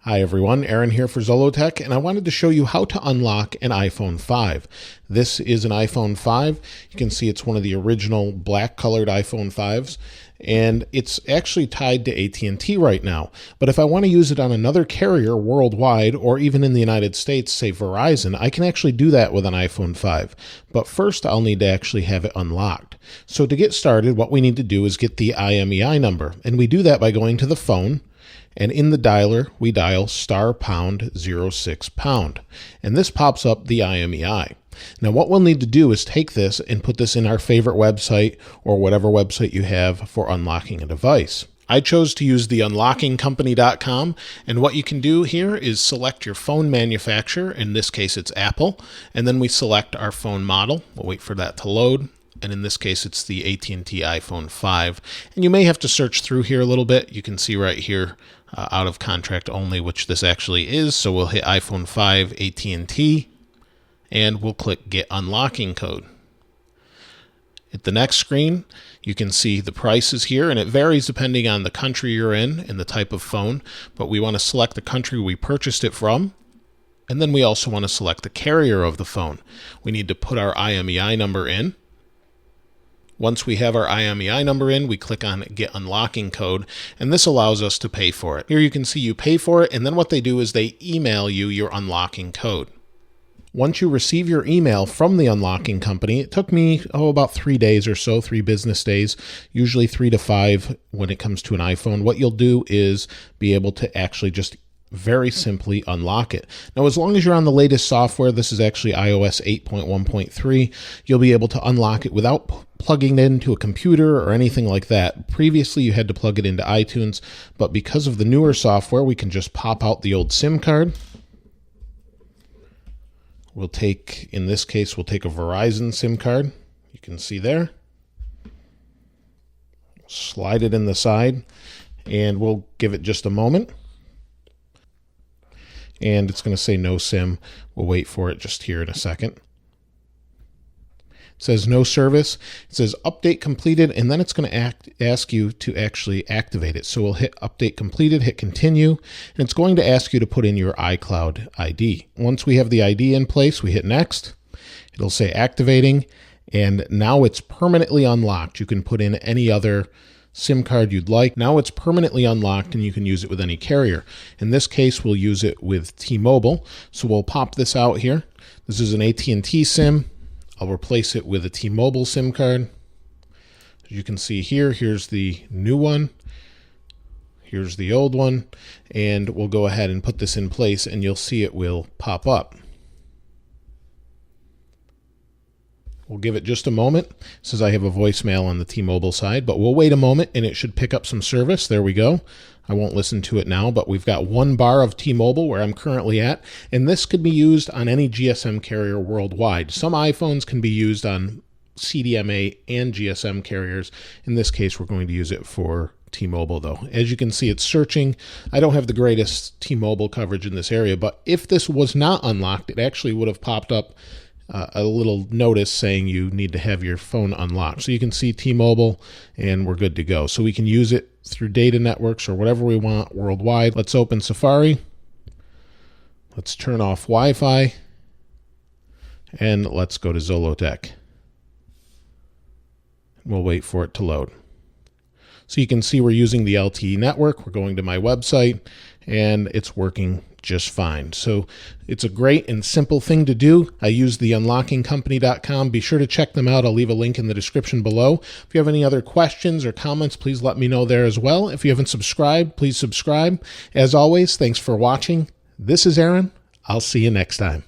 Hi everyone, Aaron here for Zollotech, and I wanted to show you how to unlock an iPhone 5. This is an iPhone 5. You can see it's one of the original black colored iPhone 5s, and it's actually tied to AT&T right now. But if I want to use it on another carrier worldwide, or even in the United States, say Verizon, I can actually do that with an iPhone 5. But first I'll need to actually have it unlocked. So to get started, what we need to do is get the IMEI number, and we do that by going to the phone, and in the dialer, we dial *#06#, and this pops up the IMEI. Now what we'll need to do is take this and put this in our favorite website or whatever website you have for unlocking a device. I chose to use the unlockingcompany.com, and what you can do here is select your phone manufacturer. In this case it's Apple, and then we select our phone model. We'll wait for that to load. And in this case, it's the AT&T iPhone 5. And you may have to search through here a little bit. You can see right here, out of contract only, which this actually is. So we'll hit iPhone 5 AT&T, and we'll click Get Unlocking Code. At the next screen, you can see the prices here, and it varies depending on the country you're in and the type of phone. But we want to select the country we purchased it from. And then we also want to select the carrier of the phone. We need to put our IMEI number in. Once we have our IMEI number in, we click on Get Unlocking Code, and this allows us to pay for it. Here you can see you pay for it, and then what they do is they email you your unlocking code. Once you receive your email from the unlocking company, it took me about 3 days or so, 3 business days, usually 3 to 5 when it comes to an iPhone. What you'll do is be able to actually just very simply unlock it. Now, as long as you're on the latest software, this is actually iOS 8.1.3, you'll be able to unlock it without plugging it into a computer or anything like that. Previously, you had to plug it into iTunes, but because of the newer software, we can just pop out the old SIM card. We'll take, in this case, we'll take a Verizon SIM card. You can see there. Slide it in the side, and we'll give it just a moment. And it's going to say no SIM. We'll wait for it just here in a second. It says no service. It says update completed, and then it's going to ask you to actually activate it. So we'll hit update completed, hit continue, and it's going to ask you to put in your iCloud ID. Once we have the ID in place, we hit next. It'll say activating, and now it's permanently unlocked. You can put in any other SIM card you'd like. Now it's permanently unlocked and you can use it with any carrier. In this case, we'll use it with T-Mobile. So we'll pop this out here. This is an AT&T SIM. I'll replace it with a T-Mobile SIM card. As you can see here, here's the new one. Here's the old one. And we'll go ahead and put this in place and you'll see it will pop up. We'll give it just a moment. It says I have a voicemail on the T-Mobile side, but we'll wait a moment and it should pick up some service. There we go. I won't listen to it now, but we've got 1 bar of T-Mobile where I'm currently at, and this could be used on any GSM carrier worldwide. Some iPhones can be used on CDMA and GSM carriers. In this case, we're going to use it for T-Mobile though. As you can see, it's searching. I don't have the greatest T-Mobile coverage in this area, but if this was not unlocked, it actually would have popped up a little notice saying you need to have your phone unlocked. So you can see T-Mobile and we're good to go. So we can use it through data networks or whatever we want worldwide. Let's open Safari. Let's turn off Wi-Fi. And let's go to Zollotech. We'll wait for it to load. So you can see we're using the LTE network. We're going to my website and it's working just fine. So it's a great and simple thing to do. I use the unlockingcompany.com. Be sure to check them out. I'll leave a link in the description below. If you have any other questions or comments, please let me know there as well. If you haven't subscribed, please subscribe. As always, thanks for watching. This is Aaron. I'll see you next time.